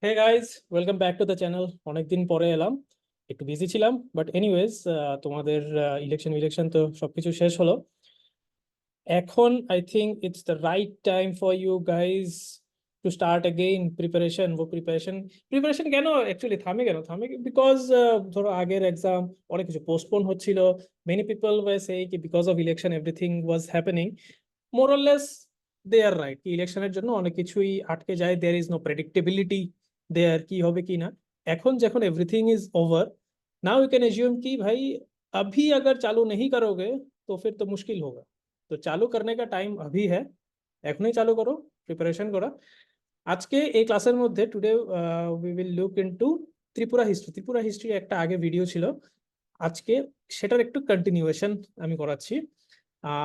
Hey guys, welcome back to the channel. অনেকদিন পরে এলাম, একটু বিজি ছিলাম, বাট এনিওয়েজ তোমাদের ইলেকশন তো সবকিছু শেষ হলো। এখন I think it's the right time for you guys to start again preparation. वो প্রিপারেশন প্রিপারেশন কেন অ্যাকচুয়ালি থামে বিকজ ধরো আগের এক্সাম অনেক কিছু পোস্টপোন হচ্ছিল। মেনি পিপল ওয়ার সেইং কি because of election everything was happening. More or less they are right, কি ইলেকশনের জন্য অনেক কিছুই আটকে যায়। There is no predictability there, কি হবে কি না। এখন যখন everything is over, now you can assume कि भाई अभी अगर चालू नहीं करोगे तो फिर तो मुश्किल होगा। तो चालू करने का टाइम अभी है, এখনই চালু করো, প্রিপারেশন করো। আজকে এই ক্লাসের মধ্যে today we will look into Tripura history একটা আগে ভিডিও ছিল, আজকে সেটার একটু কন্টিনিউয়েশন আমি করাচ্ছি।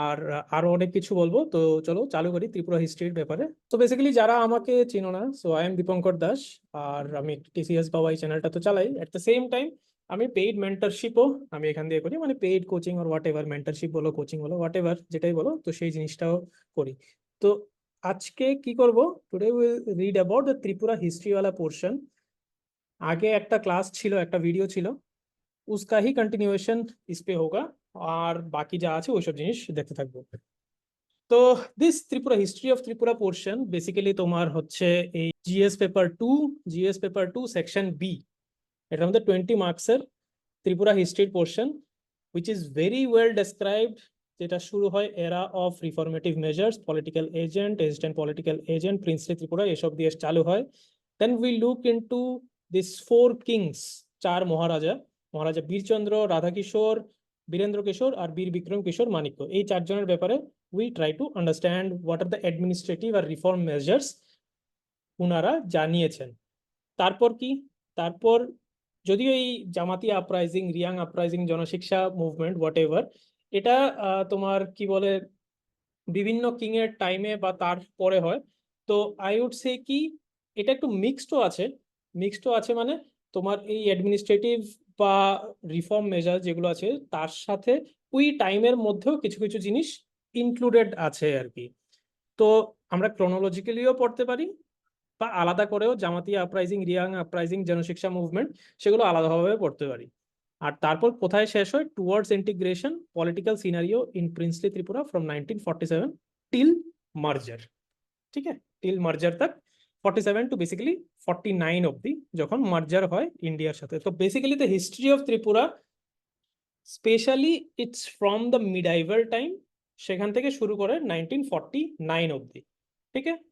আর আরো অনেক কিছু বলবো, তো চলো চালু করি ত্রিপুরা হিস্ট্রির ব্যাপারে। তো বেসিক্যালি যারা আমাকে চিনো না, so I am Dipankar Das. আর আমি টিসিএস বাবা এই চ্যানেলটা তো চালাই। এট দ্য সেম টাইম আমি পেইড মেন্টরশিপও আমি এখান দিয়ে করি, মানে পেইড কোচিং আর হোয়াট এভার, মেন্টরশিপ বলো কোচিং বলো হোয়াট এভার যেটাই বলো, তো সেই জিনিসটাও করি। তো আজকে কি করব, today will read about the Tripura history वाला পোর্শন। আগে একটা ক্লাস ছিল, একটা ভিডিও ছিল, उसका ही कंटिन्यूएशन इस पे होगा। আর বাকি যা আছে ওইসব জিনিস দেখতে থাকবো। তো this Tripura history of Tripura portion basically তোমার হচ্ছে এই GS paper two section B, এটার মধ্যে 20 মার্কসের ত্রিপুরা হিস্ট্রির portion, which is very well described. যেটা শুরু হয় era of reformative measures, political agent, assistant political agent, princely Tripura, এসব দিয়ে চালু হয়। Then we look into this 4 kings, 4 Maharaja, Maharaja Birchandra, Radhakishore, Birendra Kishore আর বীর বিক্রম কিশোর মানিক্য। এই 4 জনের ব্যাপারে we try to understand what are the administrative আর রিফর্ম মেজার্স উনারা জানিয়েছেন। তারপর কি, তারপর যদিও এই Jamatia uprising, Reang uprising, Janashiksha movement whatever, এটা তোমার কি বলে বিভিন্ন কিং এর টাইমে বা তার পরে হয়। তো আই উড সে কি এটা একটু মিক্সডও আছে মানে তোমার এই অ্যাডমিনিস্ট্রেটিভ বা রিফর্ম মেজার যেগুলো আছে তার সাথে ওই টাইমের মধ্যেও কিছু কিছু জিনিস ইনক্লুডেড আছে আর কি। তো আমরা ক্রোনোলজিক্যালিও পড়তে পারি বা আলাদা করেও Jamatia uprising, Reang uprising, Janashiksha movement, সেগুলো আলাদাভাবে পড়তে পারি। আর তারপর কোথায় শেষ হয়, towards integration political scenario in princely Tripura from 1947 till merger. ঠিক আছে, টিল মার্জার তক, 47 টু বেসিক্যালি 49 অব্দি, যখন মার্জার হয় ইন্ডিয়ার সাথে। তো basically the history of Tripura specially it's from the medieval time, সেখান থেকে শুরু করে 1949 অব্দি। ঠিক আছে,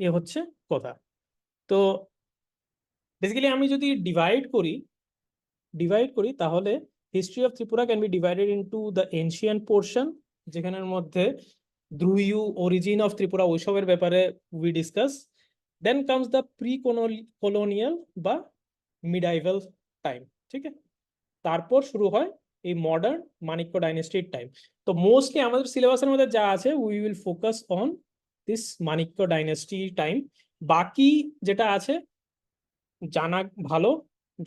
এ হচ্ছে কথা। তো বেসিক্যালি আমি যদি ডিভাইড করি তাহলে history of Tripura can be divided into the ancient portion, যেখানের মধ্যে দ্রুয়ু, অরিজিন অফ ত্রিপুরা, ওইসবের ব্যাপারে we discuss. Then comes the pre colonial বা মিডাইভাল টাইম। ঠিক আছে, তারপর শুরু হয় এই মডার্ন মানিক্য ডাইনেস্টির টাইম। তো মোস্টলি আমাদের সিলেবাসের মধ্যে যা আছে we will focus on this Manikya dynasty time. বাকি যেটা আছে জানা ভালো,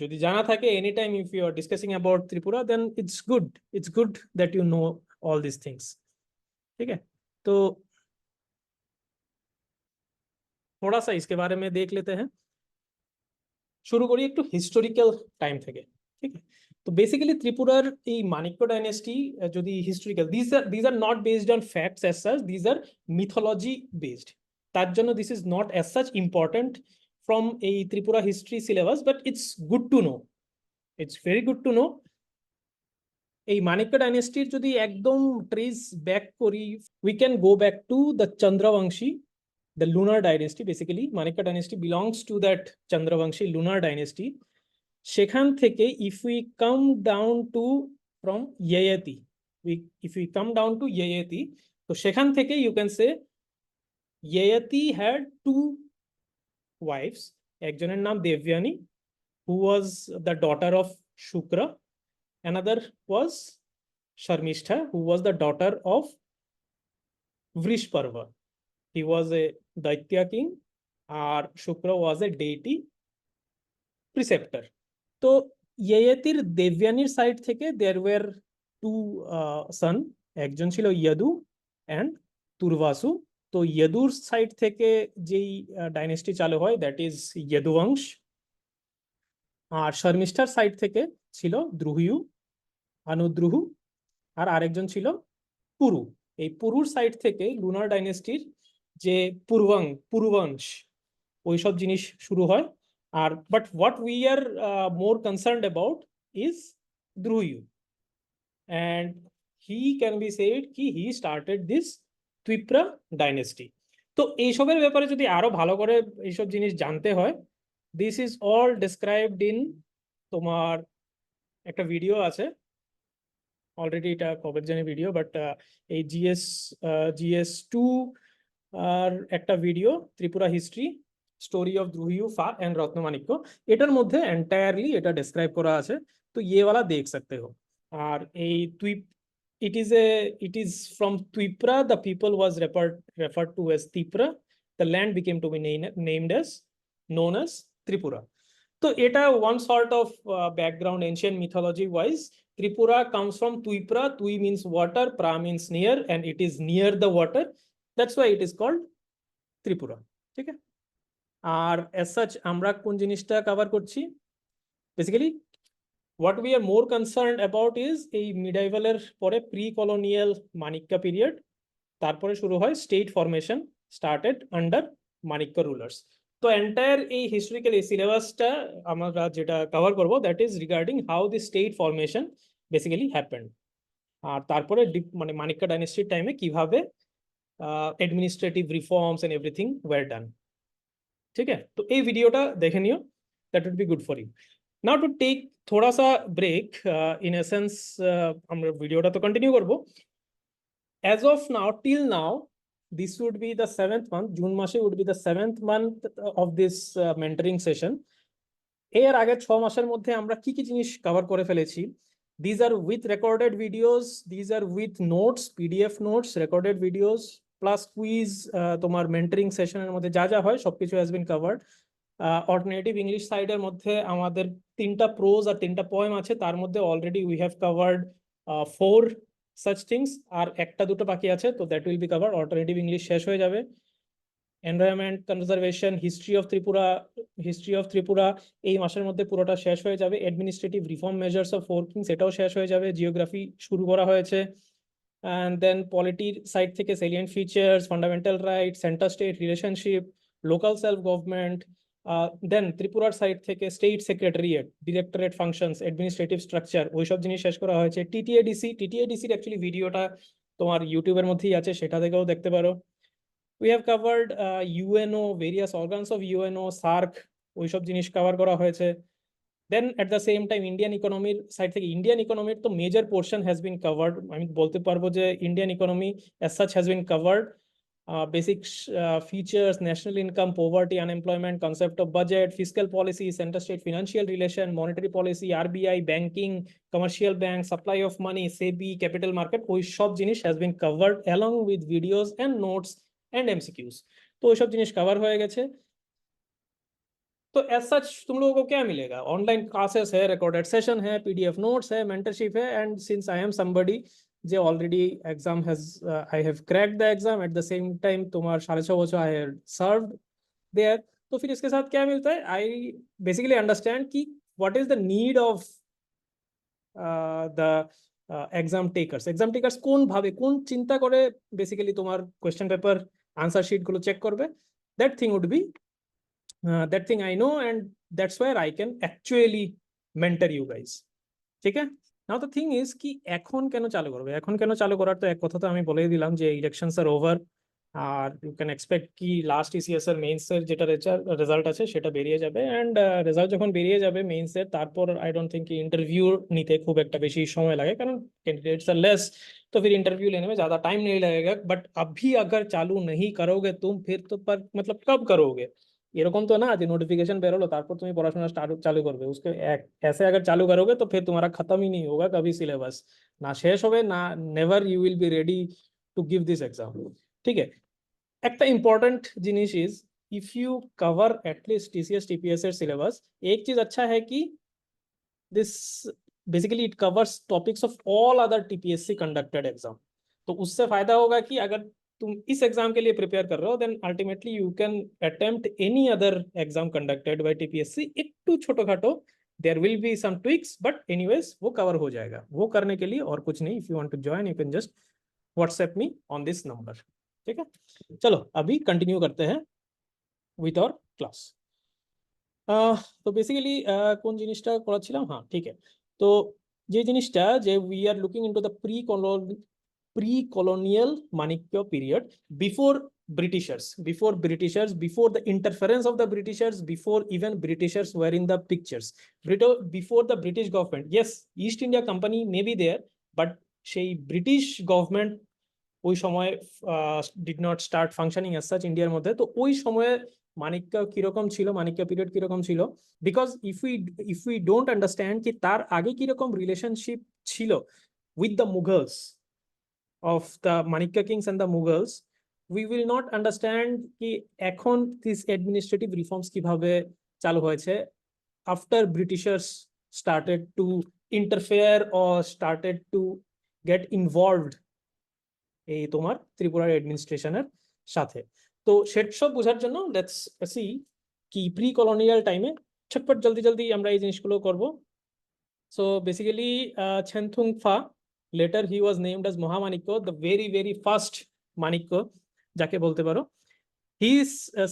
যদি জানা থাকে any time if you are discussing about Tripura then it's good that you know all this things. ठीक है, तो थोड़ा सा इसके बारे में देख लेते हैं। শুরু করি একটু হিস্টোরিক্যাল টাইম থেকে। ঠিক আছে, তো বেসিক্যালি ত্রিপুরার এই মানিক্য ডাইনেস্টি যদি historical, this are not based on facts as such, this are mythology based. তার জন্য this is not as such important from এই Tripura history syllabus, but it's good to know, it's very good to know. এই মানিক্য ডাইনেস্টির যদি একদম trace back করি, we can go back to the Chandravanshi, the lunar dynasty. Basically Manikya dynasty belongs to that Chandravangshi lunar dynasty. সেখান থেকে if we come down to from Yayati, if we come down to Yayati, তো সেখান থেকে you can say Yayati had 2 wives. একজনের নাম Debjani, who was the daughter of Shukra. Another was Sharmishtha, who was the daughter of Vrishparva. He was a Daitya king, আর শুক্র was a deity preceptor. তো ইয়েতির দেবযানীর side থেকে there were 2 son, একজন ছিল ইয়াদু and তুর্বাসু। তো ইয়েদুর side থেকে যেই ডাইনেস্টি চালু হয় দ্যাট ইজ ইয়েদুবংশ। আর শর্মিষ্ঠার সাইড থেকে ছিল দ্রুহিউ, আনুদ্রুহু, আর আরেকজন ছিল পুরু। এই পুরুর সাইড থেকে লুনার ডাইনেস্টির যে পুরুবংশ ওইসব জিনিস শুরু হয়। আর but what we are more concerned about is Druhyu, and he can be said কি he started this Tripura dynasty. তো এইসবের ব্যাপারে যদি আরো ভালো করে এইসব জিনিস জানতে হয়, this is all described in তোমার একটা ভিডিও আছে অলরেডি, এটা কবে জানি ভিডিও, বাট এই জিএস 2 আর একটা video Tripura history story of Druhyu Pha and রত্নমাণিক্য, এটার মধ্যে এন্টায়ারলি এটা ডেসক্রাইব করা আছে। তো ইয়ে ওয়ালা দেখ सकते हो। আর এই it is from Twipra the people was referred to as Tipra, the land became to be named as known as Tripura. তো এটা one sort of background ancient mythology wise, Tripura comes from Twipra. Twi means water, pra means near, and it is near the water, that's why it is called Tripura. ঠিক আছে। আর as such আমরা কোন জিনিসটা cover করছি, basically what we are more concerned about is এই মিডাইভালের পরে pre colonial মানিক্কা period, তারপরে শুরু হয় state formation started under Manikya rulers. তো এন্টায়ার এই হিস্টোরিক্যাল এই সিলেবাসটা আমরা যেটা কভার করব that is regarding how the state formation basically happened, আর তারপরে মানে মানিক্কা ডাইনেস্টির টাইমে কিভাবে administrative reforms and everything were done. ঠিক আছে, তো এই ভিডিওটা দেখে নিও, that would be good for you. Now to take থোড়া সা ব্রেক, ইন এসেন্স আমরা ভিডিওটা তো কন্টিনিউ করবো। As of now, till now, this would be the 7th month. June মাসে would be the 7th month of this mentoring session. এর আগে 6 মাসের মধ্যে আমরা কি কি জিনিস কভার করে ফেলেছি। These are with recorded videos, these are with notes, PDF notes, recorded videos, plus quiz, তোমার mentoring সেশনের মধ্যে যা যা হয় সবকিছু has been covered. Alternative English সাইডের মধ্যে আমাদের 3টা প্রোজ আর 3টা পোয়েম আছে, তার মধ্যে already we have covered 4 such things, আর একটা দুটো বাকি আছে, তো that will be cover. Alternative English শেষ হয়ে যাবে, environment conservation, history of Tripura এই মাসের মধ্যে পুরোটা শেষ হয়ে যাবে। Administrative reform measures of 4 kings এটাও শেষ হয়ে যাবে। জিওগ্রাফি শুরু করা হয়েছে, and then পলিটির সাইড থেকে salient features, fundamental rights, center state relationship, local self government, then ত্রিপুরার সাইড থেকে state secretariat, directorate functions, administrative structure, ওইসব জিনিস শেষ করা হয়েছে। টিটিএডিসির অ্যাকচুয়ালি ভিডিওটা তোমার ইউটিউবের মধ্যেই আছে, সেটা থেকেও দেখতে পারো। we have covered UNO, various organs of UNO, SARC, ওইসব জিনিস কভার করা হয়েছে। Then at the same time Indian economy side থেকে Indian economy তো major portion has been covered, আমি বলতে পারবো যে Indian economy as such has been covered. Basic features, national income, poverty, unemployment, concept of budget, fiscal policy, center state financial relation, monetary policy, RBI, banking, commercial bank, supply of money, SEBI, capital market, ওই সব জিনিস has been covered along with videos and notes and MCQs। তো ওই সব জিনিস cover হয়ে গেছে। तो एज सच तुम लोगों को क्या मिलेगा, ऑनलाइन क्लासेस है, रिकॉर्डेड सेशन है, PDF नोट्स है, मेंटरशिप है, and since I am somebody जो already exam has I have cracked the exam at the same time तुम्हारा 6.5 बच्चों आई हैव सर्व्ड देयर, तो फिर इसके साथ क्या मिलता है, आई बेसिकली अंडरस्टैंड कि what is the need of the exam takers কোন ভাবে কোন চিন্তা করে বেসিক্যালি তোমার কোশ্চেন পেপার আনসার শিট গুলো চেক করবে, that thing would be that thing I know, and that's where I can actually mentor you guys। ঠিক আছে, নাও দ্য থিং ইজ কি এখন কেন চালু করবে, এখন কেন চালু করার তো এক কথা তো আমি বলেই দিলাম যে ইলেকশনস আর ওভার, আর ইউ ক্যান এক্সপেক্ট কি লাস্ট ইসিএস এর মেইনস এর যেটা রেজাল্ট আছে সেটা বেরিয়ে যাবে, এন্ড রেজাল্ট যখন বেরিয়ে যাবে মেইনস এর, তারপর আই ডোন্ট থিঙ্ক ইন্টারভিউ নিতে খুব একটা বেশি সময় লাগে, কারণ कैंडिडेट्स आर लेस, तो फिर इंटरव्यू लेने में ज्यादा टाइम नहीं लगेगा। बट अभी अगर चालू नहीं करोगे तुम फिर तो पर मतलब कब करोगे, এরকম তো না যে নোটিফিকেশন বেরোলো তারপর তুমি পড়াশোনা চালু করবে, उसके ऐसे अगर चालू करोगे तो फिर तुम्हारा खत्म ही नहीं होगा कभी सिलेबस, ना শেষ হবে না, never you will be ready to give this exam. ঠিক আছে, একটা ইম্পর্টেंट জিনিস is if you cover at least TCS TPS এর সিলেবাস, एक चीज अच्छा है कि this basically it covers topics of all other TPSC conducted exam, तो उससे फायदा होगा कि अगर तुम इस एग्जाम के लिए प्रिपेयर कर रहे हो, then ultimately you can attempt any other exam conducted by TPSC, एकटू छोटोखाटो there will be some tweaks, but anyways वो कवर हो जाएगा। वो करने के लिए और कुछ नहीं, if you want to join you can just WhatsApp me on this number. ठीक है, चलो अभी कंटिन्यू करते हैं উইথ আওয়ার ক্লাস। তো বেসিক্যালি কোন জিনিসটা করাচ্ছিলাম, হ্যাঁ ঠিক আছে। তো যে জিনিসটা যে we are looking into the pre-colonial Manipur period before Britishers, before the interference of the Britishers, before even Britishers were in the pictures, before the British government. Yes, East India Company may be there, but সেই British government ওই সময় did not start functioning as such ইন্ডিয়ার মধ্যে। তো ওই সময়ে মানিক্য কিরকম ছিল, মানিক্য পিরিয়ড কিরকম ছিল, because if we don't understand কি তার আগে কিরকম রিলেশনশিপ ছিল with the Mughals of the Manikya kings and the Mughals, we will not understand কি এখন দিস অ্যাডমিনিস্ট্রেটিভ রিফর্মস কিভাবে চালু হয়েছে after Britishers started to interfere or started to get involved এই তোমার ত্রিপুরার অ্যাডমিনিস্ট্রেশনের সাথে। তো সেসব বোঝার জন্য লেটস সি কি প্রি কলোনিয়াল টাইমে ছটপট জলদি জলদি আমরা এই জিনিসগুলো করব। So basically Chhenthung Pha, later he was named as Mahamanikya, the very first Manikya যাকে বলতে পারো। He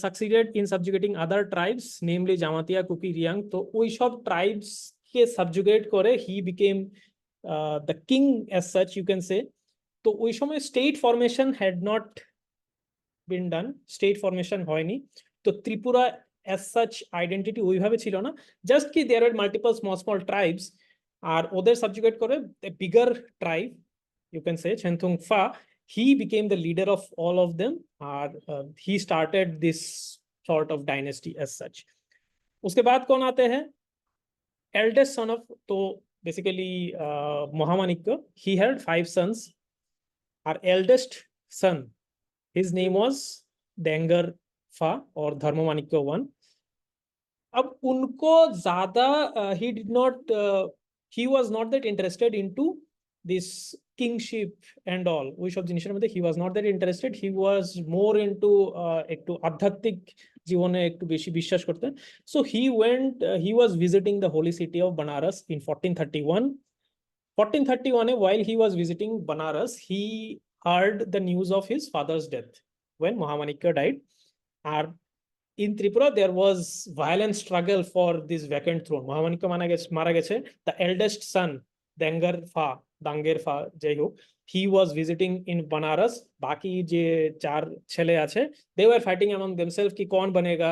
succeeded in subjugating other tribes namely Jamatia, Kuki, Reang. তো ওই সব ট্রাইবস কে সাবজুগেট করে he became the king as such you can say. তো ওই সময় state formation had not been done, state formation হয়নি। তো ত্রিপুরা অ্যাজ সাচ আইডেন্টিটি ওইভাবে ছিল না, জাস্ট কি there are multiple small tribes, আর ওদের সাবজুগেট করে bigger tribe you can say Chhenthung Pha, he became the leader of all of them, और he started this sort of dynasty as such. उसके बाद कौन आते हैं, eldest son of, तो basically Mahamanike, he had 5 sons. Our eldest son, his name was Dangar Fa or Dharmamanikya I. अब उनको ज्यादा he was not that interested into this kingship and all, ওই সব জিনিসের মধ্যে he was not that interested. He was more into একটু আধ্যাত্মিক জীবনে একটু বেশি বিশ্বাস করতেন। So he was visiting the holy city of Banaras in 1431. 1431 while he was visiting Banaras, he heard the news of his father's death when Mahamanike died. And in Tripura there was violent struggle for this vacant throne. Mahamanike mara geche, the eldest son Dangar Fa jai ho, he was visiting in Banaras. Baki je 4 chele ache, they were fighting among themselves ki kon banega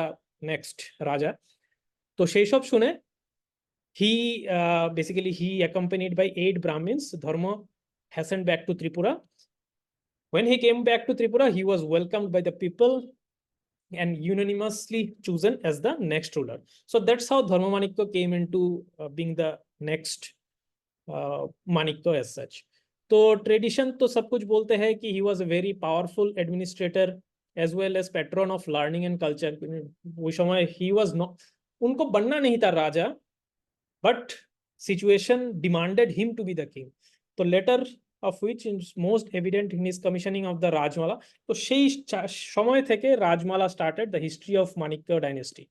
next raja. To shei sob shune he basically he accompanied by 8 Brahmins, Dharma hastened back to Tripura. When he came back to Tripura, he was welcomed by the people and unanimously chosen as the next ruler. So that's how Dharmamanikya came into being the next Manikya as such. तो tradition तो सब कुछ बोलते हैं कि he was a very powerful administrator as well as patron of learning and culture. उस समय he was not, उनको बनना नहीं था राजा, but situation demanded him to be the king. तो later of which is most evident in his commissioning of the Rajmala. তো সেই সময় থেকে Rajmala started the history of Manikya dynasty.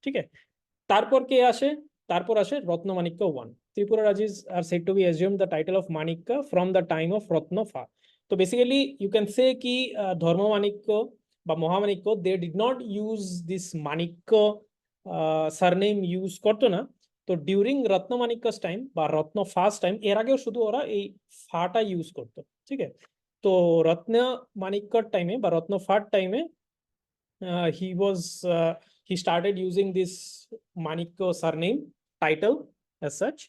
ঠিক আছে, তারপর কে আসে, তারপর আসে রত্নমাণিক্য I. Tripura Rajis are said to be assumed the title of Manikya from the time of Ratna Fa. So basically you can say ki Dharmamanikya বা Mahamanike, they did not use this Manikya surname use করতো না। তো during রত্নমাণিক্য's time বা রত্ন first time, এর আগেও শুধু ওরা এই ফাটা ইউজ করতো। ঠিক আছে, তো রত্নমাণিক্যর টাইমে বা রত্ন ফার টাইমে he started using this Manikya surname title as such.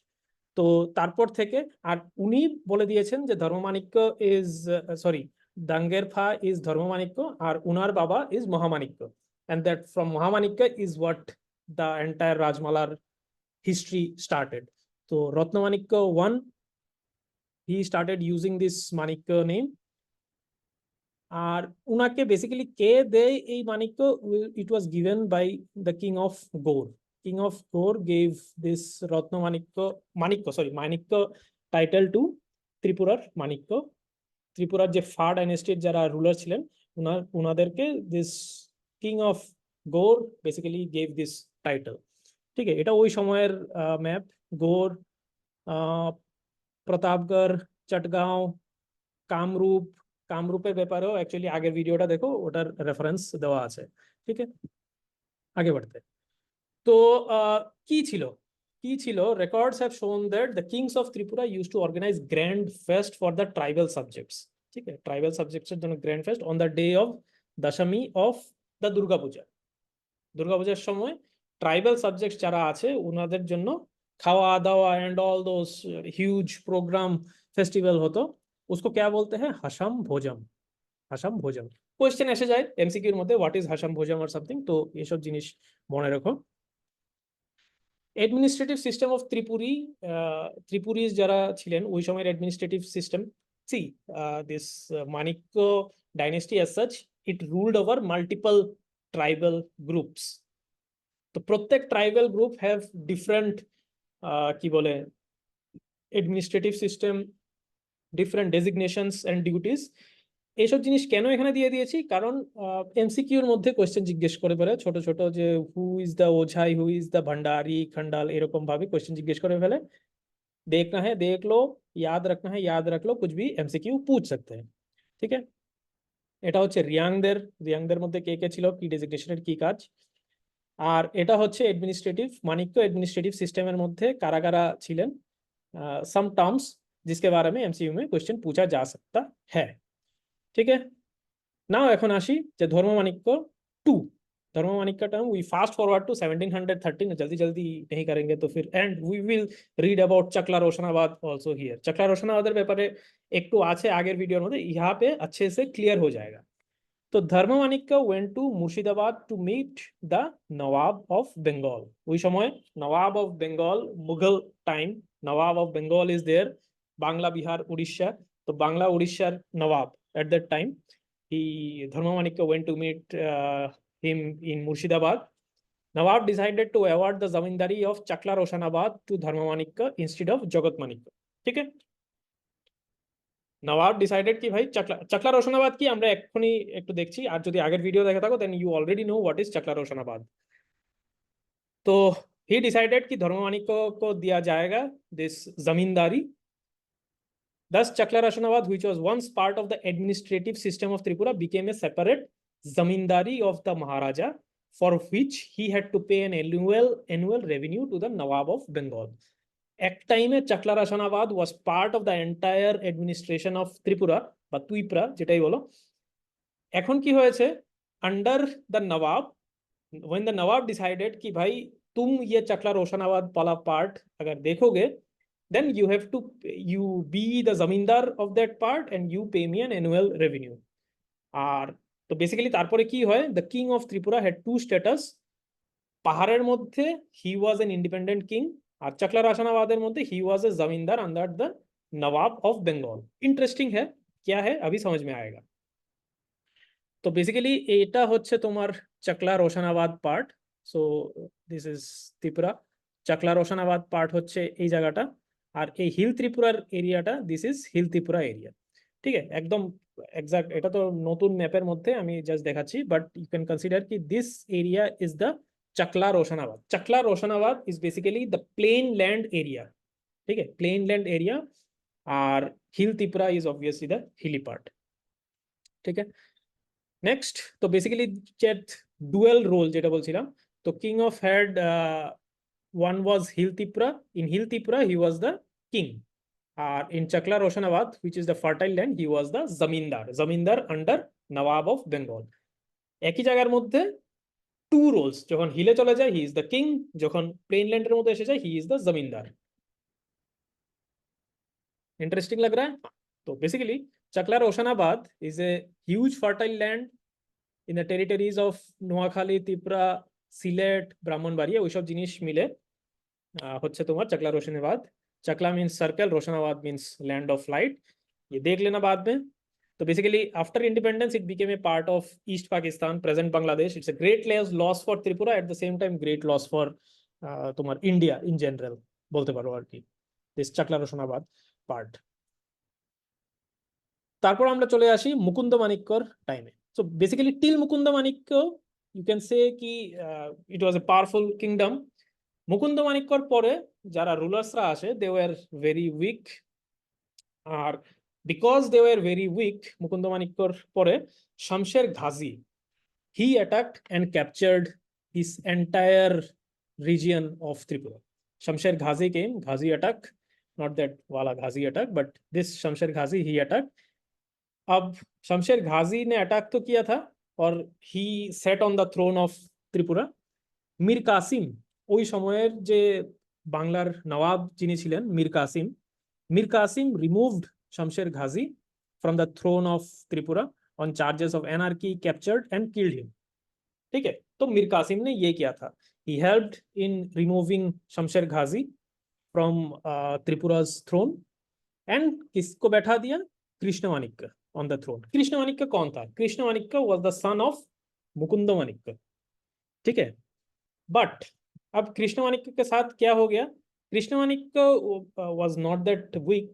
তো তারপর থেকে আর উনি বলে দিয়েছেন যে ধর্মমাণিক্য ইজ দাঙ্গের ফা ইজ ধর্মমাণিক্য, আর উনার বাবা is মহামাণিক্য, and that from Mahamanike is what the entire Rajmalar history started. So Ratnamanikya I, he started using this Manikya name. আর উনাকে বেসিক্যালি কে দেয় এই Manikya, it was given by the king of Gaur. King of Gaur gave this Manikya title to ত্রিপুরার মানিক্য। ত্রিপুরার যে ফা ডাইনেস্টির যারা ruler ছিলেন উনাদেরকে this king of Gaur basically gave this title. ঠিক আছে, এটা ওই সময়ের ম্যাপ। গৌড়, প্রতাপগড়, চটগাঁও, কামরূপ। কামরূপের ব্যাপারেও অ্যাকচুয়ালি আগের ভিডিওটা দেখো, ওটার রেফারেন্স দেওয়া আছে। ঠিক আছে, আগে বাড়তে। তো কি ছিল কি ছিল, records have shown that the kings of Tripura use to organise grand fest for the tribal subjects. ঠিক আছে, ট্রাইবাল সাবজেক্টসের জন্য grand fest on the day of Dashami of the Durga Puja. দুর্গাপূজার সময় ট্রাইবাল সাবজেক্টস যারা আছে ওনাদের জন্য খাওয়া দাওয়া and all those huge program festival হতো। उसको क्या बोलते हैं? हशम भोजम। হাসাম ভোজম। কোয়েশ্চেন এসে যায় এমসিকিউর মধ্যে, what is Hasam Bhojam or something. তো এসব জিনিস মনে রাখো। Administrative system of Tripuri, Tripuris যারা ছিলেন ওই সময়ের administrative system. See this Manikya dynasty as such, it ruled over multiple tribal groups. তো প্রত্যেক ট্রাইবাল গ্রুপ হ্যাভ ডিফারেন্ট কি বলে administrative system, different designations and duties. এইসব জিনিস কেন এখানে দিয়ে দিয়েছি, কারণ এমসিকিউর মধ্যে কোয়েশ্চেন জিজ্ঞেস করে ফেলে ছোট ছোট, যে who is the Ojhai, who is the Bhandari Khandal, এরকম ভাবে কোয়েশ্চেন জিজ্ঞেস করে ফেলে। देखना है देख लो, याद रखना है याद रख लो, कुछ भी एमसीक्यू पूछ सकते हैं। ঠিক আছে, এটা হচ্ছে রিয়াংদের মধ্যে কে কে ছিল, কি ডেজিগনেশনের কি কাজ। আর এটা হচ্ছে এডমিনিস্ট্রেটিভ মানিক্য এডমিনিস্ট্রেটিভ সিস্টেমের মধ্যে কারা কারা ছিলেন, सम टर्म्स जिसके बारे में एमसीक्यू में क्वेश्चन पूछा जा सकता है। ठीक है, नाउ এখন আসি যে Dharmamanikya 2। Dharmamanikya term we fast forward to 1713, जल्दी जल्दी नहीं करेंगे तो फिर, and we will read about Chakla Roshnabad also here. चकला रोशनाबाদের ব্যাপারে একটু আছে আগের ভিডিওর মধ্যে, यहाँ पे अच्छे से क्लियर हो जाएगा। तो धर्ममाणिक्य went to Murshidabad to meet the Nawab of Bengal। ওই সময় नवाब of Bengal, Mughal time, Nawab of Bengal is there, Bangla Bihar Orissa. তো বাংলা উড়িষ্যার নবাব at that time, Dharmamanikya went to meet him in Murshidabad. Nawab decided to award the zamindari of Chakla Roshanabad to Dharmamanikya instead of Jagat Manikya। ठीक है, নবাব decided কি ভাই চকলা রোশনাবাদ কি আমরা এক্ষুনি একটু দেখছি, আর যদি আগের ভিডিও দেখে থাকো then you already know what is Chakla Roshnabad. तो ही डिसाइडेड कि धर्ममाणिक्य को दिया जाएगा this zamindari. Thus, Chakla Rashanabad, which was once part of the administrative system of Tripura, became a separate zamindari of the Maharaja, for which he had to pay an annual revenue to the Nawab of Bengal. At time, Chakla Rashanabad was part of the entire administration of Tripura, বা তুইপ্রা যেটাই বলো। এখন কি হয়েছে, under the Nawab, when the Nawab decided कि भाई तुम ये चकला रोशनाबाद वाला part अगर देखोगे, then you be the zamindar of that part and you pay me an annual revenue। আর তো বেসিক্যালি তারপরে কি হয়, the king of Tripura had two status। পাহাড়ের মধ্যে he was an independent king, আর চকলা রাশানাবাদের মধ্যে he was a zamindar under the Nawab of Bengal। Interesting है, क्या है अभी समझ में आएगा। তো বেসিক্যালি এটা হচ্ছে তোমার Chakla Roshnabad part. So this is Tripura. Chakla Roshnabad part হচ্ছে এই জায়গাটা, আর এই হিল ত্রিপুরার এরিয়াটা this is hill Tripura area. ঠিক আছে, একদম এক্সাক্ট, এটা তো নতুন ম্যাপের মধ্যে আমি জাস্ট দেখাচ্ছি, বাট ইউ ক্যান কনসিডার কি this area is the Chakla Roshnabad. Chakla Roshnabad is basically the plain land area. ঠিক আছে, প্লেন ল্যান্ড এরিয়া, আর hill Tripura is obviously the hilly part. ঠিক আছে, নেক্সট তো বেসিক্যালি ডুয়েল রোল যেটা বলছিলাম, তো king of had one was hill Tripura, in hill Tripura he was the king, আর in Chakla Roshnabad which is the fertile land he was the zamindar under Nawab of Bengal. একই জায়গার মধ্যে টু রোলস, যখন হিলে চলে যায় হি ইজ দ্য কিং, যখন প্লেন ল্যান্ডের মধ্যে এসে যায় he is the zamindar. Interesting लग रहा है। तो बेसिकली चकला Roshnabad is a huge fertile land in the territories of Noakhali, Tripura, Sylhet, Brahmanbaria, ওইসব জিনিস মিলে হচ্ছে তোমার Chakla Roshnabad. Chakla means circle, Roshnabad means land of light, ये देख लेना बाद में। तो basically after independence it became a part of East Pakistan, present Bangladesh. It's a great loss for Tripura, at the same time great loss for তোমার ইন্ডিয়া ইন জেনারেল বলতে পারো আর কি, দিস চকলা রোশনাবাদ পার্ট। তারপর আমরা চলে আসি মুকুন্দ মাণিক্যর টাইমে। So basically till Mukunda Manikya you can say ki it was a powerful kingdom. Mukunda মাণিক্যর পরে যারা রুলার্সরা আসে they were very weak, R because they were very weak Mukunda মাণিক্যর পরে শামশের Gazi he attacked and captured his entire region of Tripura. Shamsher Ghazi came, Ghazi attack, not that wala Ghazi attack, but this Shamsher Ghazi he attacked. अब शमशेर गाजी ने attack तो किया था और he sat on the throne of Tripura. Mir Qasim ওই সময়ের যে বাংলার নবাব যিনি ছিলেন Mir Qasim removed Shamsher Ghazi from the throne of Tripura on charges of anarchy, captured and killed him. ठीक है, तो मीर कासिम ने ये किया था. He helped in removing Shamsher Ghazi from Tripura's throne and किसको बैठा दिया? कृष्णमाणिक्य on the throne. कृष्णमाणिक्य कौन था? कृष्णमाणिक्य was the son of Mukund माणिक्य. ठीक है, but अब कृष्णमाणिक्य के साथ क्या हो गया? कृष्णमाणिक्य was not that weak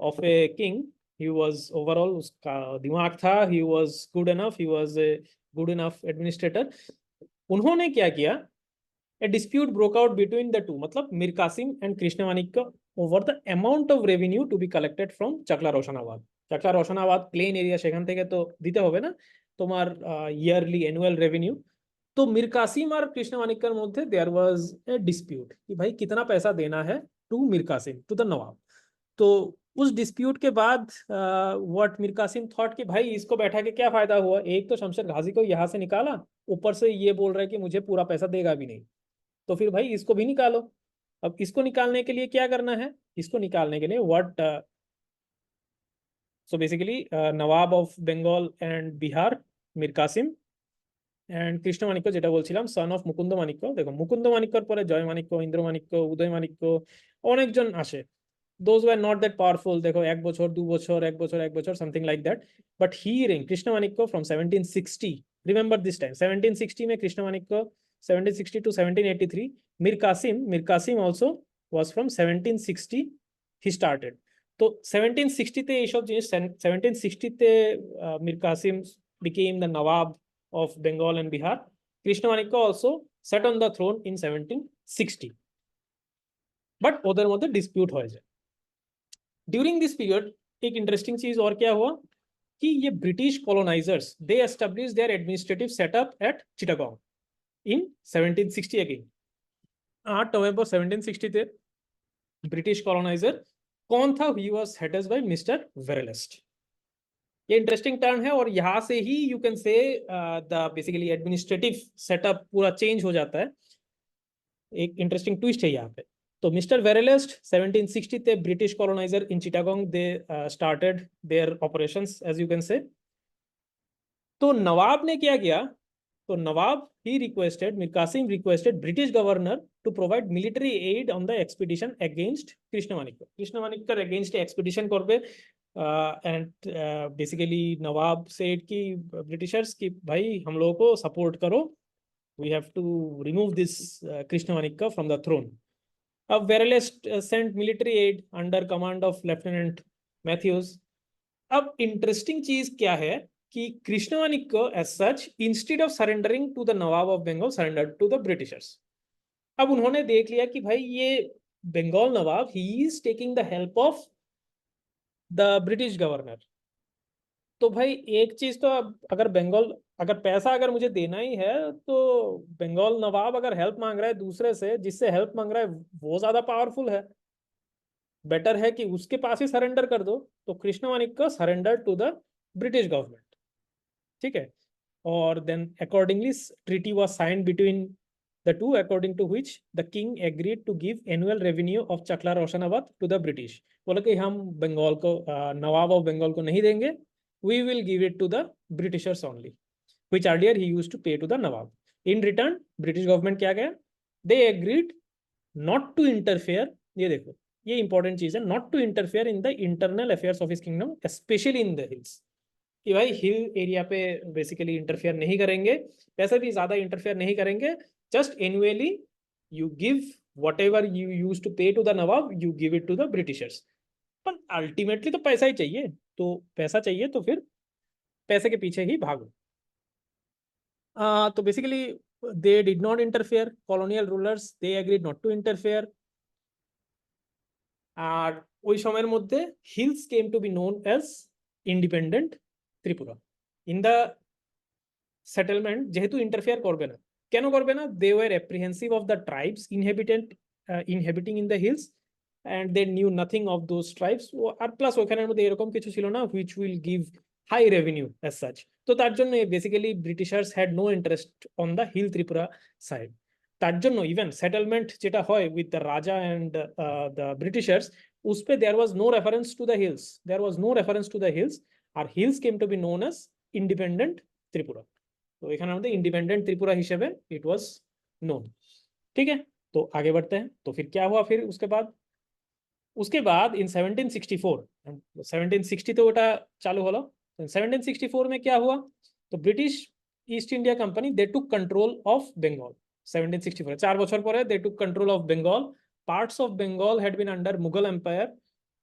of a king. He was overall उसका दिमाग था, he was good enough, he was a good enough administrator. उन्होंने क्या किया? A dispute broke out between the two, मतलब Mir Qasim and Krishnamanikya over the amount of revenue to be collected from Chakla Roshnabad. Chakla Roshnabad plain area, সেখান থেকে তো দিতে হবে না তোমার ইয়ারলি অ্যানুয়াল রেভিনিউ. तो मीर कासिम और कृष्णमाणिक्यर मध्य देयर वाज ए डिस्प्यूट कि भाई कितना पैसा देना है to Mir Kasim, to the Nawab. तो उस डिस्प्यूट के बाद व्हाट मीर कासिम थॉट कि भाई इसको बैठा के क्या फायदा हुआ, एक तो शमशेर गाजी को यहाँ से निकाला, ऊपर से ये बोल रहा है कि मुझे पूरा पैसा देगा भी नहीं, तो फिर भाई इसको भी निकालो. अब इसको निकालने के लिए क्या करना है? इसको निकालने के लिए what so basically Nawab of Bengal and Bihar Mir Qasim and Krishna Manikya যেটা বলছিলাম son of মুকুন্দ মাণিক্য. দেখো মুকুন্দ মাণিক্যর পরে জয় মাণিক্য, ইন্দ্র মাণিক্য, উদয় মাণিক্য অনেকজন আসে. those were not that powerful. দেখো এক বছর দু বছর এক বছর এক বছর something like that. but he reigned Krishnamanikya from 1760. remember this time 1760 में Krishnamanikya 1760 to 1783. Mir Qasim also was from 1760 he started. তো 1760 তে এইসব জিনিস 1760 তে Mir Qasim became the nawab of Bengal and Bihar. Krishnamanike also sat on the throne in 1760. But ওদের মধ্যে dispute হয়ে যায়. During this period एक interesting चीज और क्या हुआ कि ये British colonizers they established their administrative setup at Chittagong in 1760 again. 8 नवंबर 1760 थे British colonizer कौन था? He was headed by Mr. Verelst. ये इंटरेस्टिंग टर्म है और यहाँ से ही you can say the basically administrative setup पूरा चेंज हो जाता है. एक इंटरेस्टिंग ट्विस्ट है यहाँ पे. तो मिस्टर वेरेलेस्ट 1760 थे British coloniser in Chittagong they started their operations as you can say. तो नवाब ने क्या किया? तो Nawab he requested, Mir Kasim requested British governor to provide military aid on the expedition against Krishnamanikya. कृष्णमाणिक्यर अगेंस्ट एक्सपीडिशन करबे एंड बेसिकली नवाब सेड की Britishers की भाई हम लोगों को सपोर्ट करो, we have to remove this Krishnamanikya from the throne. अब Verelst sent military add under command of lieutenant Matthews. अब इंटरेस्टिंग चीज क्या है कि Krishnamanikya as such instead of surrendering to the Nawab of Bengal surrender to the Britishers. अब उन्होंने देख लिया कि भाई ये Bengal Nawab he is taking the help of the British governor. तो भाई एक चीज तो अगर बंगाल अगर पैसा अगर मुझे देना ही है तो बंगाल नवाब अगर हेल्प मांग रहा है दूसरे से, जिससे हेल्प मांग रहा है वो ज्यादा पावरफुल है, बेटर है कि उसके पास ही सरेंडर कर दो. तो Krishnamanikya surrender to the British government. ठीक है, और then accordingly treaty was signed between the two, according to which the king agreed to give annual revenue of Chakla Roshanabad to the British. बोला कि हम बंगाल को नवाब ऑफ बंगाल को नहीं देंगे, we will give it to the Britishers only, which earlier he used to pay to the Nawab. In return, British government क्या गया? They agreed not to interfere. ये देखो ये important चीज है, not to interfere in the internal affairs of his kingdom, especially in the hills. कि भाई hill area पे बेसिकली इंटरफेयर नहीं करेंगे, पैसे भी ज्यादा इंटरफेयर नहीं करेंगे. Just annually you give whatever you used to pay to the Nawab, you give it to the Britishers. पर अल्टीमेटली तो पैसा ही चाहिए, तो पैसा चाहिए तो फिर पैसे के पीछे ही भागो. তো basically they did not interfere. Colonial rulers, they agreed not to interfere. আর ওই সময়ের মধ্যে hills came to be known as independent Tripura. In the settlement যেহেতু ইন্টারফেয়ার করবে না, কেন করবে না? They were apprehensive of the tribes inhabiting in the hills, and they knew nothing of those tribes. আর প্লাস ওখানের মধ্যে এরকম কিছু ছিল না which will give high revenue as such. তো তার জন্য basically Britishers had no interest on the hill Tripura side. তার জন্য ইভেন সেটেলমেন্ট যেটা হয় with the raja and the Britishers, উসপে there was no reference to the hills, there was no reference to the hills, আর hills came to be known as independent Tripura. तो এখানে আমাদের independent Tripura हिसेबे इट वाज नोन। ठीक है, तो आगे बढ़ते हैं। तो फिर क्या हुआ फिर उसके बाद इन 1764, 1760 तो ওটা চালু হলো। 1764 में क्या हुआ? तो British East India company they took control of Bengal. 1764 4 বছর পরে they took control of Bengal. Parts of Bengal had been under Mughal empire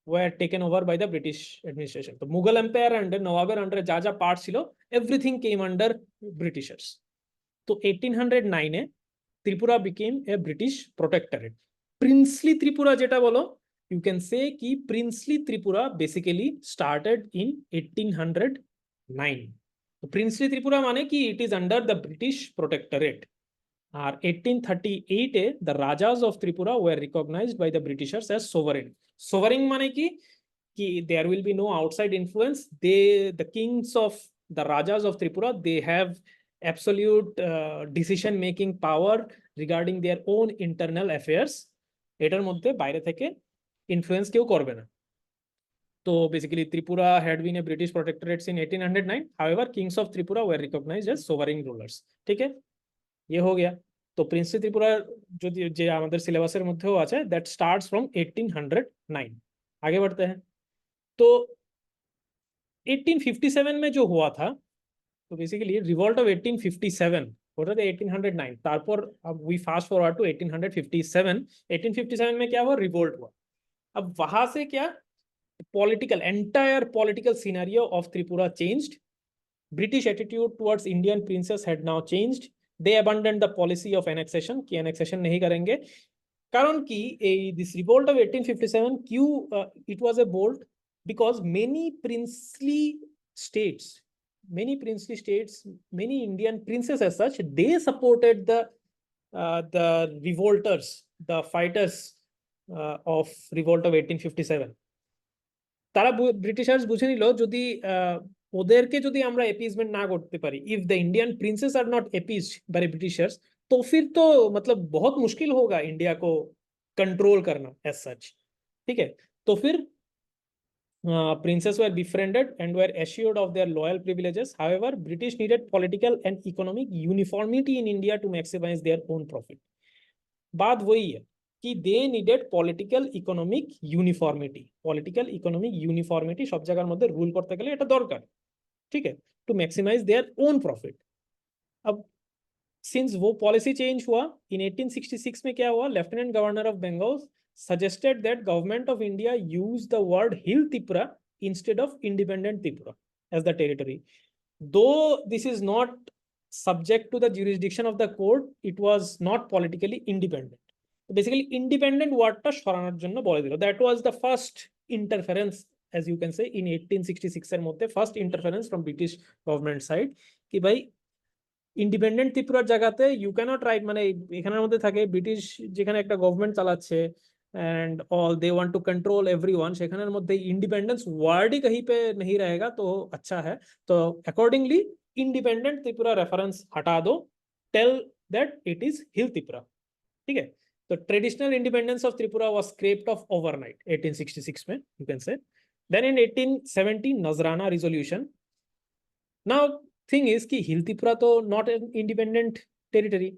were taken over by the British administration. तो मुगल एम्पायर अंडर नवाबेर अंडर जा जा पार्ट छिलो एवरीथिंग केम अंडर ब्रिटिशर्स। तो 1809 এ Tripura became a British protectorate। Princely Tripura जेटा बोलो, you can say कि princely Tripura basically started in 1809। तो प्रिंसली त्रिपुरा माने कि it is under the British protectorate। R 1838 A the rajas of Tripura were recognized by the Britishers as sovereign। sovereign মানে কি there will be no outside influence, the kings of the rajas of Tripura, they have absolute decision making power regarding their own internal affairs। এটার মধ্যে বাইরে থেকে influence কেউ করবে না। তো basically Tripura had been a British protectorate in 1809, however kings of Tripura were recognized as sovereign rulers। ठीक है, ये हो गया। तो प्रिंसली त्रिपुरा जो जे আমাদের সিলেবাসের মধ্যেও আছে, that starts from 1809। आगे बढ़ते हैं। तो 1857 में जो हुआ था, तो बेसिकली रिवॉल्ट ऑफ 1857 होता था 1809। तारपर अब वी फास्ट फॉरवर्ड टू 1857। 1857 में क्या हुआ? रिवोल्ट हुआ। अब वहां से क्या entire political scenario of Tripura changed. British attitude towards Indian princess had now changed. They abandon the policy of annexation, कि एनेक्सेशन नहीं करेंगे। कारण कि दिस रिवोल्ट ऑफ 1857 क्यों it was a bolt? Because many princely states, many Indian princes as such, they supported the revolters, the fighters of revolt of 1857। তারা ব্রিটিশার্স বুঝে নিল যদি ওদেরকে যদি আমরা এপিজমেন্ট না করতে পারি, if the Indian princes are not appeased by Britishers, तो फिर तो मतलब बहुत मुश्किल होगा इंडिया को कंट्रोल करना एज सच। ठीक है, तो फिर princes were befriended and were assured of their loyal privileges। However, British needed political and economic uniformity in India to maximize their own profit। बात वही है कि they needed political economic uniformity। political economic uniformity সব জায়গার মধ্যে rule করতে গেলে এটা দরকার। ठीक है, to maximize their own profit। अब सिंस वो पॉलिसी चेंज हुआ, in 1866 में क्या हुआ? Lieutenant governor of Bengal suggested that government of India use the word Hill Tripura instead of independent Tripura as the territory। Though this is not subject to the jurisdiction of the court, it was not politically independent। Basically independent word ta সরানোর জন্য বলে দিল। That was the first interference, as you can say, in 1866 এর মধ্যে first interference from British government side, কি ভাই independent ত্রিপুরার জায়গাতে ইউ ক্যানট রাইট, মানে এখানের মধ্যে থাকে ব্রিটিশ যেখানে একটা গভর্নমেন্ট চালাচ্ছে and all they want to control everyone, সেখানের মধ্যে ইন্ডিপেন্ডেন্স ওয়ার্ড ही कहीं पे नहीं रहेगा तो अच्छा है। तो अकॉर्डिंगली इंडिपेंडेंट त्रिपुरा रेफरेंस हटा दो, टेल दैट इट इज हिल त्रिपुरा। ठीक है, तो traditional independence of Tripura was scraped of overnight 1866 में, you can say। then in 1870 नजराना रिजोल्यूशन। now thing is कि हिल त्रिपुरा तो not an independent territory।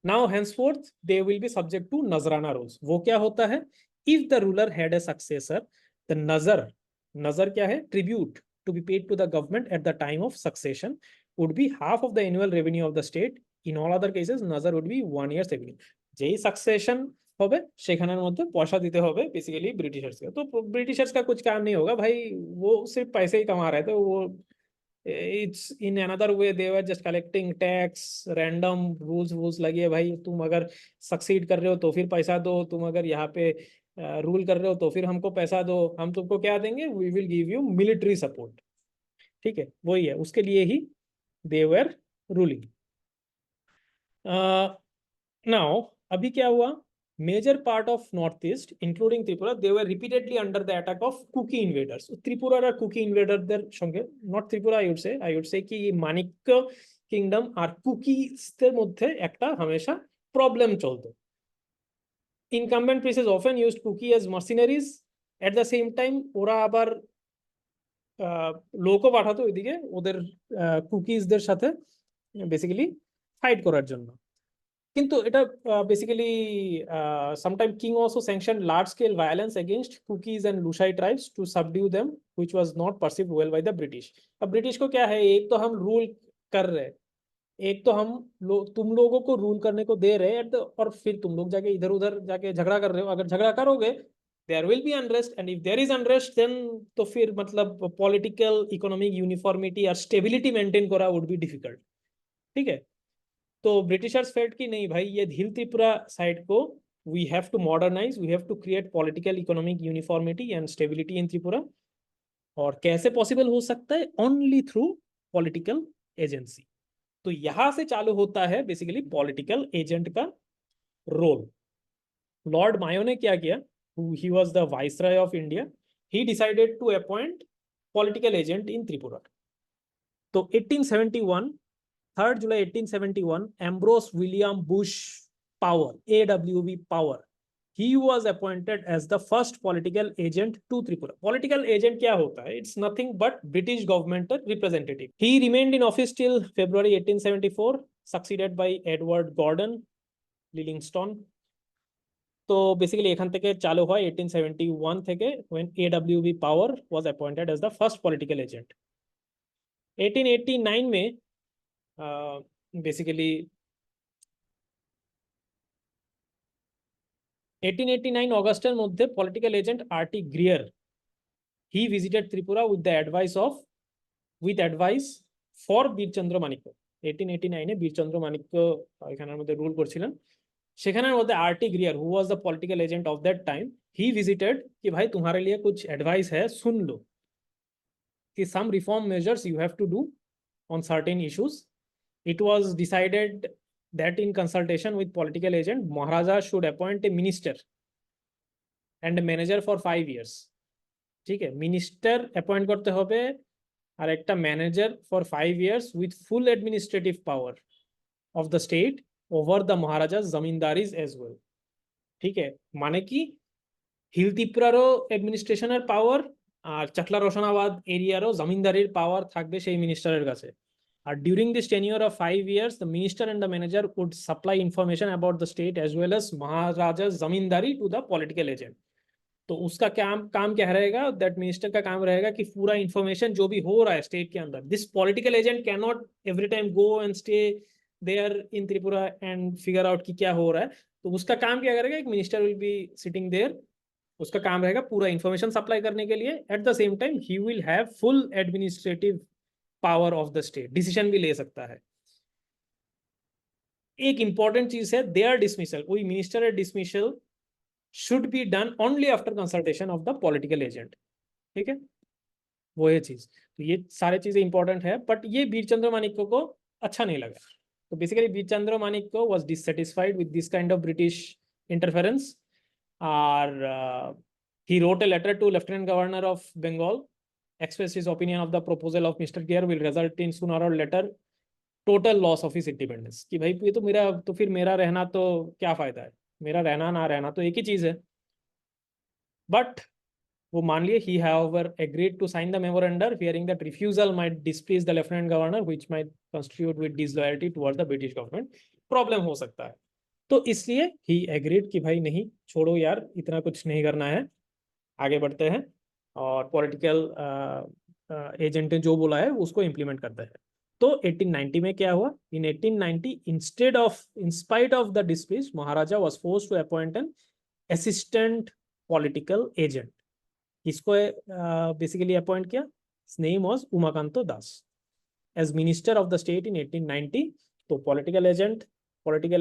Now henceforth they will be subject to Nazrana rules। वो क्या होता है? If the ruler had a successor, the nazar क्या है? Tribute to be paid to the government at the time of succession would be half of the annual revenue of the state। In all other cases, nazar would be 1 year's revenue। যেই succession হবে সেখানের মধ্যে পয়সা দিতে হবে basically Britishers के। तो Britishers का कुछ काम नहीं होगा भाई, वो सिर्फ पैसे ही कमा रहे थे, वो It's in another way they were just collecting tax, random rules लगे भाई, तुम अगर सक्सीड कर रहे हो तो फिर पैसा दो, तुम अगर यहाँ पे रूल कर रहे हो तो फिर हमको पैसा दो, हम तुमको क्या देंगे, we will give you military support. ठीक है, वही है, उसके लिए ही दे वर रूलिंग। नाउ अभी क्या हुआ, major part of north east including Tripura they were repeatedly under the attack of Kuki invaders. त्रिपुरार कुकी इनवेडरদের সঙ্গে, not Tripura, I would say কি মানিক্য কিংডম আর কুকিসদের মধ্যে একটা হামেশা প্রবলেম চলতো। Incumbent princes often used Kuki as mercenaries, at the same time ওরা আবার লোকও পাঠাতো ওইদিকে ওদের কুকিজদের সাথে বেসিক্যালি ফাইট করার জন্য। কিন্তু এটা basically sometime king also sanction large scale violence against Kukis and Lushai tribes to subdue them which was not perceived well by the British. अब ब्रिटिश को क्या है, एक तो हम रूल कर रहे, एक तो हम तुम लोगों को रूल करने को दे रहे हैं और फिर तुम लोग जाके इधर उधर जाके झगड़ा कर रहे हो। अगर झगड़ा करोगे there will be unrest, and if there is unrest then तो फिर मतलब पॉलिटिकल इकोनॉमिक यूनिफॉर्मिटी और स्टेबिलिटी मेंटेन करा वुड बी डिफिकल्ट। ठीक है, तो ब्रिटिशर्स फेल्ट कि नहीं भाई, ये हिल त्रिपुरा साइड को we have to modernise, we have to create political economic uniformity and stability in Tripura. और कैसे पॉसिबल हो सकता है, ओनली थ्रू पॉलिटिकल एजेंसी। तो यहां से चालू होता है बेसिकली पॉलिटिकल एजेंट का रोल। लॉर्ड मायो ने क्या किया, he was the viceroy of India, he decided to appoint political agent in Tripura. तो 1871 3rd July 1871 Ambrose William Bush Power, AWB Power, he was appointed as the first political agent to Tripura। Political agent क्या होता है, it's nothing but British government representative। He remained in office till February 1874, succeeded by Edward Gordon Livingstone। তো basically এখান থেকে চালু হয় 1871 থেকে, when AWB Power was appointed as the first political agent। 1889 में बेसिकली 1889 অগস্টের মধ্যে political agent RT Greer, he visited Tripura with advice for Birchandra Manikya. 1889 Birchandra Manikya এখানের মধ্যে রুল করছিলেন, সেখানের মধ্যে RT ग्रियर who was the political agent of that time, he visited कि भाई तुम्हारे लिए कुछ एडवाइस है, सुन लो कि some reform measures you have to do on certain issues. It was decided that in consultation with political agent, Maharaja should appoint a minister and a manager for 5 years। ठीक है, मिनिस्टर अपॉइंट करते होबे और एक manager for 5 years with full administrative power of the state over the Maharaja's जमींदारीज as well। ठीक है, माने कि हिल त्रिपुरारो एडमिनिस्ट्रेशनर पावर और चकला रोशनाबाद एरियारो जमींदारीर पावर থাকবে সেই মিনিস্টারের কাছে। और during this tenure of 5 years, the minister and the manager would supply information about the state as well as Maharaja's zamindari to the political agent। तो उसका काम क्या रहेगा, दैट मिनिस्टर का काम रहेगा कि पूरा इंफॉर्मेशन जो भी हो रहा है स्टेट के अंदर, this political agent can not every time go and stay there in Tripura and figure out कि क्या हो रहा है। तो उसका काम क्या करेगा, एक minister will be sitting there, उसका काम रहेगा पूरा इंफॉर्मेशन सप्लाई करने के लिए। At the same time he will have full administrative power of the state, decision भी ले सकता है। एक इंपॉर्टेंट चीज है देयर डिसमिसल, वही minister dismissal should be done only after consultation of the political agent. ठीक है, वो ये चीज, तो ये सारे चीजें इंपॉर्टेंट है, बट ये वीरचंद्र मानिक्य को अच्छा नहीं लगा। तो basically Virchandra Manikya was dissatisfied with this kind of British interference, और he wrote a letter to Lieutenant Governor of Bengal, expressed his opinion of the proposal of Mr. Grier will result in sooner or later total loss of his independence। कि भाई ये तो मेरा, तो फिर मेरा रहना तो क्या फायदा है, मेरा रहना ना रहना तो एक ही चीज है। बट वो मान लिए, he however agreed to sign the memorandum, fearing that refusal might displease the Lieutenant Governor, which might constitute with disloyalty towards the British government। Problem हो सकता है, तो इसलिए ही एग्रीड कि भाई नहीं, छोड़ो यार, इतना कुछ नहीं करना है, आगे बढ़ते हैं और पॉलिटिकल एजेंट ने जो बोला है उसको इम्प्लीमेंट करते हैं। तो 1890 में क्या हुआ, in 1890 in spite of the displease, Maharaja was forced to appoint an assistant political agent. इसको बेसिकली अपॉइंट किया, name was Umakanto Das. as minister of the state in 1890. तो political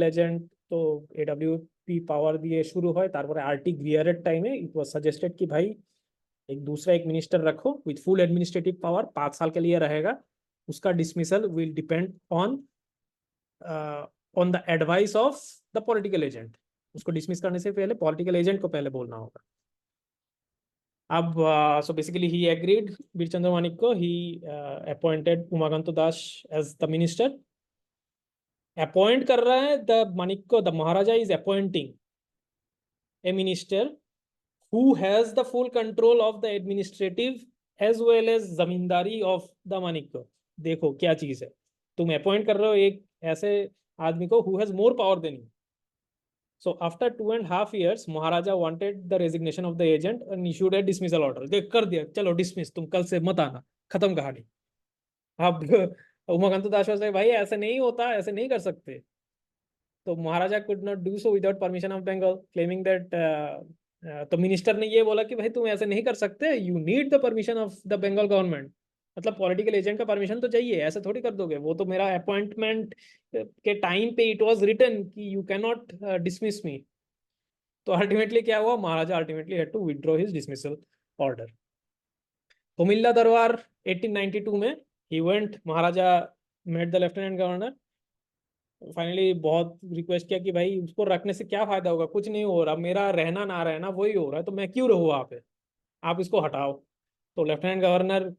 agent तो AWP पावर दिए शुरू হয়, তারপরে RT গ্রিয়ারের টাইমে it was suggested कि भाई एक दूसरा एक मिनिस्टर रखो with full administrative power, 5 साल के लिए रहेगा, उसका dismissal will depend on the advice of the political agent. उसको dismiss करने से पहले political agent को पहले बोलना होगा. अब so basically he agreed, Veerchandra Manik को, he appointed Umakant Das as the minister. Appoint कर रहा है the मानिक को, the Maharaja is appointing a minister who has the full control of the administrative as well as zamindari of the Manik को. देखो क्या चीज है, तुम अपॉइंट कर रहे हो एक ऐसे आदमी को who has more power than you. So after 2.5 years, Maharaja wanted the resignation of the agent and issued a dismissal order. देख कर दिया, चलो dismiss, तुम कल से मत आना, खत्म कहानी. अब उमाकांत दास से भाई ऐसे नहीं होता, ऐसे नहीं कर सकते. तो महाराजा could not do so without permission of Bengal, claiming that तो मिनिस्टर ने ये बोला कि भाई तुम ऐसे नहीं कर सकते, you need the permission of the Bengal government. मतलब पॉलिटिकल एजेंट का परमिशन तो चाहिए, ऐसे थोड़ी कर दोगे. वो तो मेरा अपॉइंटमेंट के टाइम पे इट वाज रिटन कि you can not dismiss me. तो अल्टीमेटली क्या हुआ, Maharaja ultimately had to withdraw his dismissal order. Comilla दरबार 1892 में ही went, Maharaja met the lieutenant governor. Finally बहुत रिक्वेस्ट किया कि भाई उसको रखने से क्या फायदा होगा, कुछ नहीं हो रहा, मेरा रहना ना रहना वही हो रहा है, तो मैं क्यों रहूँ वहाँ पे, आप इसको हटाओ. तो लेफ्टिनेंट गवर्नर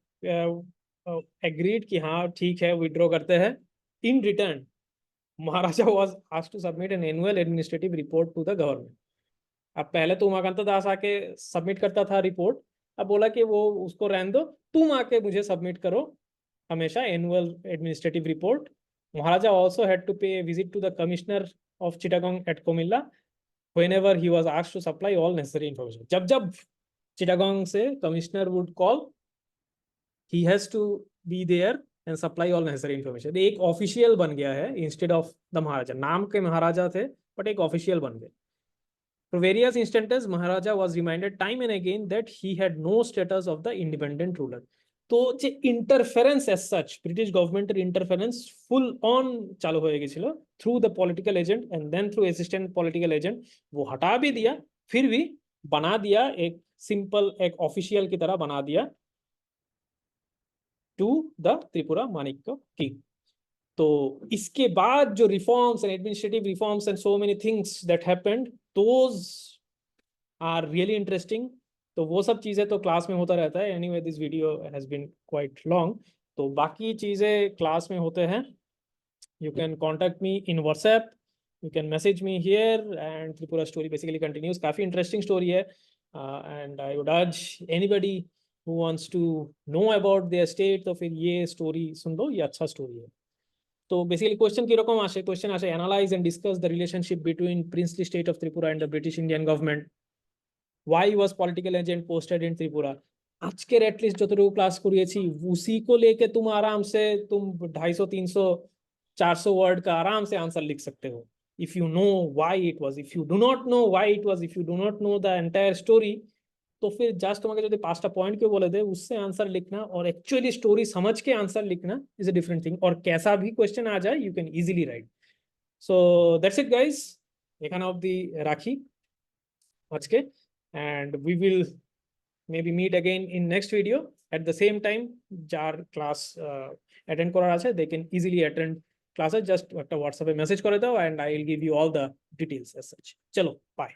एग्रीड कि हाँ ठीक है, विड्रॉ करते हैं. In return maharaja was asked to submit an annual administrative report to the government. अब पहले तो उमाकांत दास आके सबमिट करता था रिपोर्ट, अब बोला कि वो उसको रहने दो, तुम आके मुझे सबमिट करो हमेशा annual administrative report. Maharaja also had to pay a visit to the commissioner of Chittagong at Comilla whenever he was asked to supply all necessary information. जब Chittagong से commissioner would call, he has to be there and supply all necessary information. एक official बन गया है instead of the Maharaja. नाम के महाराजा थे but एक official बन गए. For various instances, Maharaja was reminded time and again that he had no status of the independent ruler. তো যে ইন্টারফারেন্স এজ সাচ, ব্রিটিশ গভর্নমেন্টের ইন্টারফারেন্স ফুল অন चालू हो गया through the political agent and then through assistant political agent. वो हटा भी दिया, फिर भी बना दिया एक सिंपल एक ऑफिशियल की तरह बना दिया to the Tripura Manikya king. तो इसके बाद जो reforms and administrative reforms and so many things that happened, those are really interesting. तो वो सब चीज़ें तो क्लास में होता रहता है. Anyway this video has been quite long, तो बाकी चीज़ें क्लास में होते हैं. You can contact me in WhatsApp, you can message me here, and Tripura story basically continues. काफ़ी इंटरेस्टिंग स्टोरी है, and I would urge anybody who wants to know about their state, तो फिर ये स्टोरी सुन लो, ये अच्छा स्टोरी है. तो basically question किरकम आसे, क्वेश्चन आसे analyse and discuss the relationship between princely state of Tripura and the British Indian government. Why was political agent posted in Tripura? আজকের এটলিস্ট যতটুকু ক্লাস করিয়েছি उसी को लेके तुम आराम से तुम 250 300 400 वर्ड का आराम से आंसर लिख सकते हो. If you know why it was, if you do not know why it was, if you do not know the entire story, तो फिर जस्ट তোমাকে যদি 5টা पॉइंट क्यों बोले दे उससे आंसर लिखना और एक्चुअली स्टोरी समझ के आंसर लिखना इज अ डिफरेंट थिंग. और कैसा भी क्वेश्चन आ जाए you can easily right. So that's it guys, এখানে অবধি রাখি আজকে. And we will maybe meet again in next video at the same time. jar class attend korar ache, they can easily attend classes. Just একটা WhatsApp e message kore dao and I will give you all the details as such. Chalo, bye.